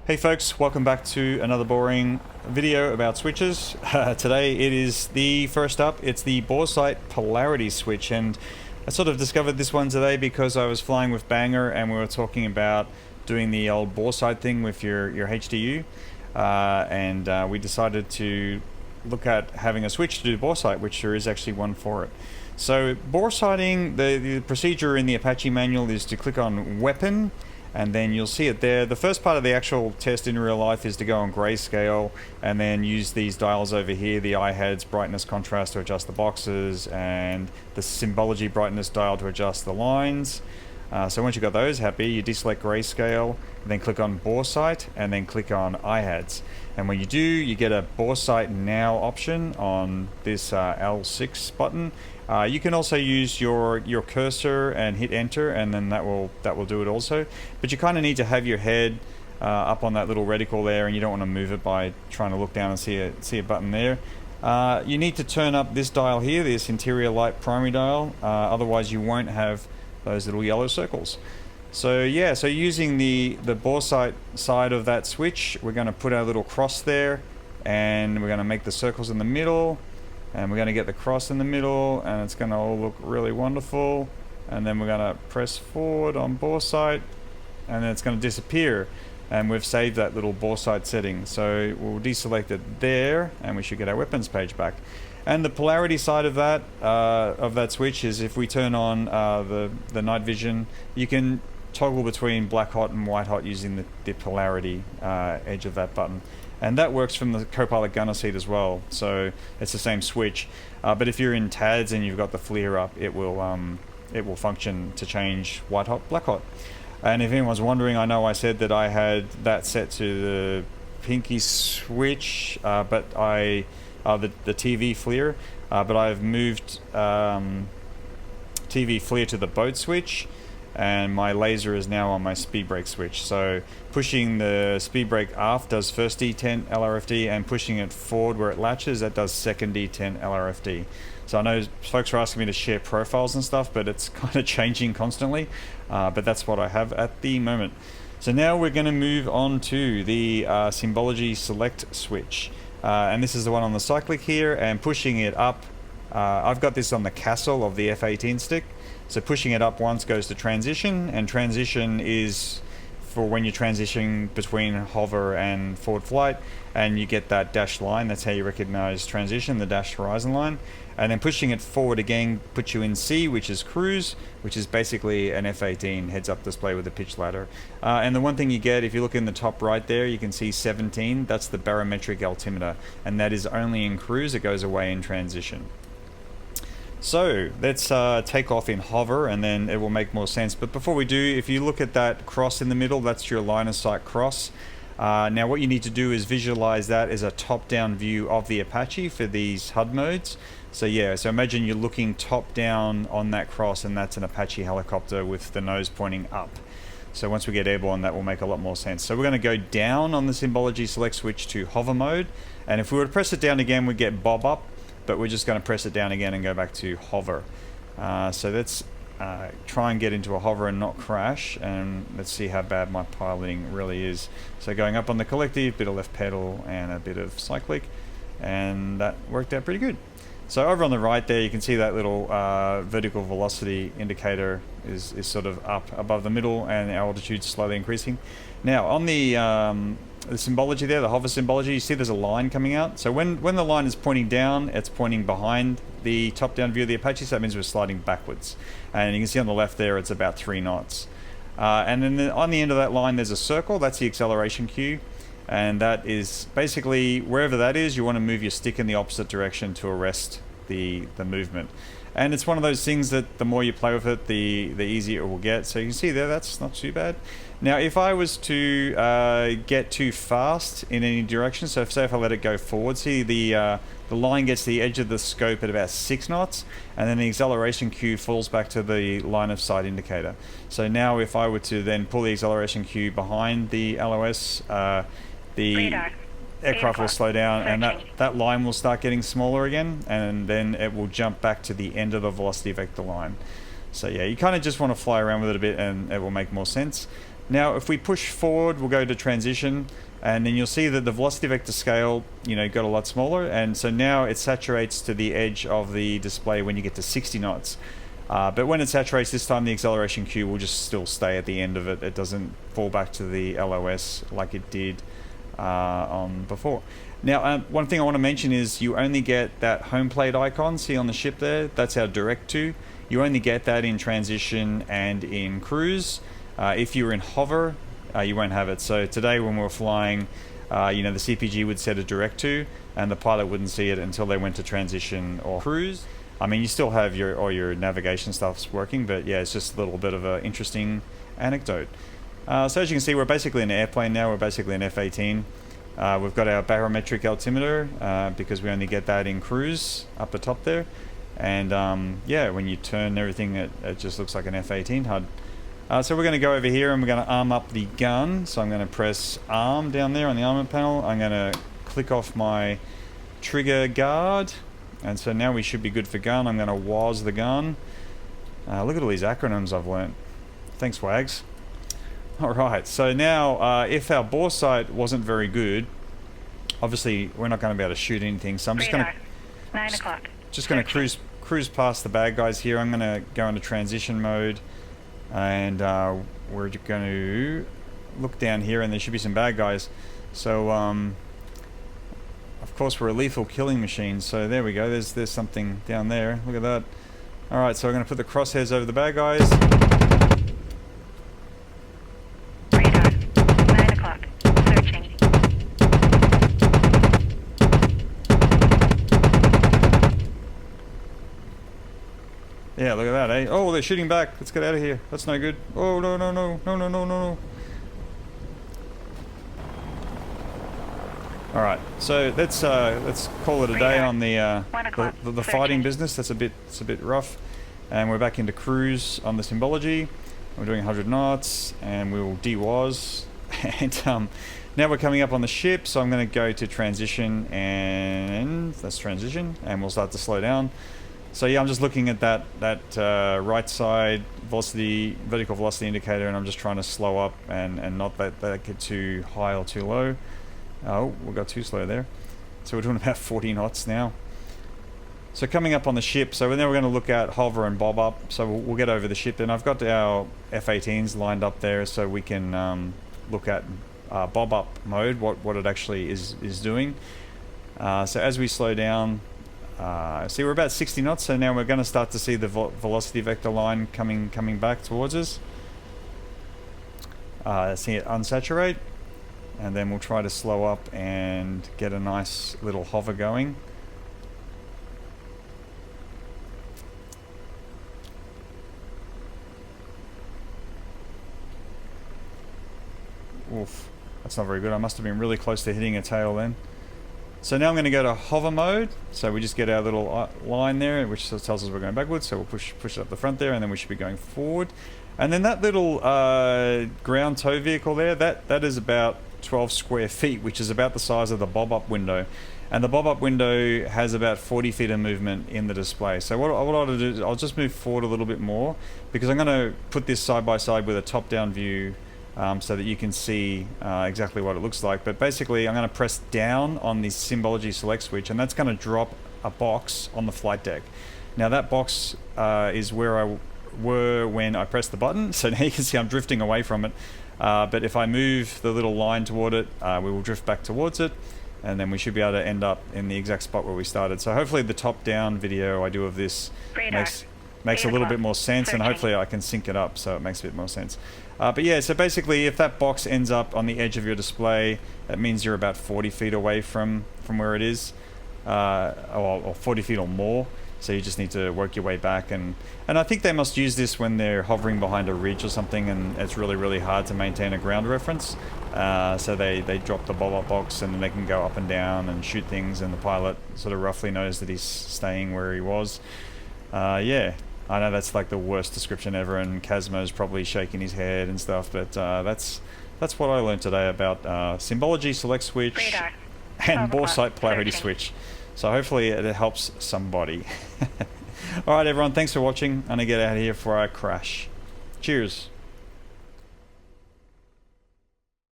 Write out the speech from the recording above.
Hey folks, welcome back to another boring video about switches. Today it is the first up, it's the Boresight Polarity Switch, and I sort of discovered this one today because I was flying with Banger and we were talking about doing the old Boresight thing with your HDU, and we decided to look at having a switch to do Boresight, which there is actually one for it. So Boresighting, the procedure in the Apache manual is to click on Weapon, and then you'll see it there. The first part of the actual test in real life is to go on grayscale and then use these dials over here, the IHADS brightness contrast to adjust the boxes, and the Symbology brightness dial to adjust the lines. So once you've got those happy, you deselect grayscale, then click on Boresight, and then click on IHADS. And when you do, you get a Boresight Now option on this L6 button. You can also use your cursor and hit enter, and then that will do it also. But you kind of need to have your head up on that little reticle there, and you don't want to move it by trying to look down and see a button there. You need to turn up this dial here, this interior light primary dial, otherwise you won't have those little yellow circles. So yeah, so using the Boresight side of that switch, we're going to put our little cross there, and we're going to make the circles in the middle, and we're going to get the cross in the middle, and it's going to all look really wonderful. And then we're going to press forward on Boresight, and then it's going to disappear, and we've saved that little Boresight setting. So we'll deselect it there, and we should get our weapons page back. And the polarity side of that switch is if we turn on the night vision, you can toggle between black hot and white hot using the polarity edge of that button. And that works from the Copilot gunner seat as well, so it's the same switch. But if you're in TADS and you've got the FLIR up, it will function to change white hot, black hot. And if anyone's wondering, I know I said that I had that set to the pinky switch, but the TV FLIR, but I've moved TV FLIR to the boat switch, and my laser is now on my speed brake switch. So pushing the speed brake aft does first D10 LRFD, and pushing it forward where it latches, that does second D10 LRFD. So I know folks are asking me to share profiles and stuff, but it's kind of changing constantly, but that's what I have at the moment. So now we're going to move on to the Symbology Select Switch. And this is the one on the cyclic here, and pushing it up, I've got this on the Castle of the F18 stick, so pushing it up once goes to transition, and transition is for when you're transitioning between hover and forward flight, and you get that dashed line. That's how you recognize transition, the dashed horizon line. And then pushing it forward again puts you in C, which is cruise, which is basically an F18 heads-up display with a pitch ladder. And the one thing you get, if you look in the top right there, you can see 17. That's the barometric altimeter, and that is only in cruise. It goes away in transition. So let's take off in hover, and then it will make more sense. But before we do, if you look at that cross in the middle, that's your line of sight cross. Now what you need to do is visualize that as a top-down view of the Apache for these HUD modes. So yeah, so imagine you're looking top-down on that cross, and that's an Apache helicopter with the nose pointing up. So once we get airborne, that will make a lot more sense. So we're going to go down on the Symbology Select Switch to hover mode, and if we were to press it down again, we get bob up, but we're just going to press it down again and go back to hover. So let's try and get into a hover and not crash, and let's see how bad my piloting really is. So going up on the collective, bit of left pedal and a bit of cyclic, and that worked out pretty good. So over on the right there, you can see that little vertical velocity indicator is sort of up above the middle, and the altitude slowly increasing. Now on the symbology there, the hover symbology, you see there's a line coming out. So when the line is pointing down, it's pointing behind the top-down view of the Apache, so that means we're sliding backwards. And you can see on the left there, it's about 3 knots. And then on the end of that line, there's a circle. That's the acceleration cue. And that is basically, wherever that is, you want to move your stick in the opposite direction to arrest the movement. And it's one of those things that the more you play with it, the easier it will get. So you can see there, that's not too bad. Now if I was to get too fast in any direction, so say if I let it go forward, see the line gets to the edge of the scope at about 6 knots, and then the acceleration cue falls back to the line of sight indicator. So now if I were to then pull the acceleration cue behind the LOS, the Radar. aircraft will slow down, and that line will start getting smaller again, and then it will jump back to the end of the velocity vector line. So yeah, you kind of just want to fly around with it a bit, and it will make more sense. Now if we push forward, we'll go to transition, and then you'll see that the velocity vector scale, you know, got a lot smaller, and so now it saturates to the edge of the display when you get to 60 knots. But when it saturates this time, the acceleration Q will just still stay at the end of it. It doesn't fall back to the LOS like it did on before. Now, one thing I want to mention is you only get that home plate icon, see on the ship there? That's our direct to. You only get that in transition and in cruise. If you're in hover, you won't have it. So today when we were flying, you know, the CPG would set a direct to, and the pilot wouldn't see it until they went to transition or cruise. I mean, you still have all your navigation stuff's working, but yeah, it's just a little bit of an interesting anecdote. So as you can see, we're basically an airplane now. We're basically an F-18. We've got our barometric altimeter because we only get that in cruise up the top there. And yeah, when you turn everything, it just looks like an F-18 HUD. So we're going to go over here and we're going to arm up the gun. So I'm going to press arm down there on the armament panel. I'm going to click off my trigger guard. And so now we should be good for gun. I'm going to WAS the gun. Look at all these acronyms I've learnt. Thanks, Wags. Alright, so now if our Boresight wasn't very good, obviously we're not going to be able to shoot anything. So I'm just going to 9 o'clock. Just going to cruise past the bad guys here. I'm going to go into transition mode, and we're going to look down here, and there should be some bad guys. So of course we're a lethal killing machine, so there we go. There's something down there. Look at that. Alright, so we're going to put the crosshairs over the bad guys. Radar. 9 o'clock. Searching. Yeah, look at that, eh? Oh, they're shooting back. Let's get out of here. That's no good. Oh, no, no, no. No, no, no, no, no. Alright, so let's call it a day on the fighting business. It's a bit rough. And we're back into cruise on the Symbology. We're doing 100 knots, and we will DWAS. And now we're coming up on the ship, so I'm going to go to transition, and that's transition, and we'll start to slow down. So yeah, I'm just looking at that right side vertical velocity indicator, and I'm just trying to slow up and not let that get too high or too low. Oh, we got too slow there. So we're doing about 40 knots now. So coming up on the ship, so then we're going to look at hover and bob up. So we'll get over the ship. Then I've got our F-18s lined up there, so we can look at bob up mode, what it actually is doing. So as we slow down, see we're about 60 knots. So now we're going to start to see the velocity vector line coming back towards us. See it unsaturate. And then we'll try to slow up and get a nice little hover going. Oof, that's not very good. I must have been really close to hitting a tail then. So now I'm going to go to hover mode. So we just get our little line there, which tells us we're going backwards. So we'll push it up the front there, and then we should be going forward. And then that little ground tow vehicle there, that is about 12 square feet, which is about the size of the bob-up window. And the bob-up window has about 40 feet of movement in the display. So what I'll do is I'll just move forward a little bit more, because I'm going to put this side by side with a top-down view so that you can see exactly what it looks like. But basically I'm going to press down on the Symbology Select Switch, and that's going to drop a box on the flight deck. Now that box is where I were when I pressed the button, so now you can see I'm drifting away from it. But if I move the little line toward it, we will drift back towards it, and then we should be able to end up in the exact spot where we started. So hopefully the top-down video I do of this makes a little bit more sense, and hopefully I can sync it up so it makes a bit more sense. But yeah, so basically if that box ends up on the edge of your display, that means you're about 40 feet away from where it is, or 40 feet or more. So you just need to work your way back, and I think they must use this when they're hovering behind a ridge or something, and it's really hard to maintain a ground reference. So they drop the bob-up box, and they can go up and down and shoot things, and the pilot sort of roughly knows that he's staying where he was. Yeah, I know that's like the worst description ever, and Casmo's probably shaking his head and stuff, but that's what I learned today about Symbology Select Switch and Boresight Polarity Switch. So hopefully it helps somebody. Alright everyone, thanks for watching. I'm going to get out of here before I crash. Cheers.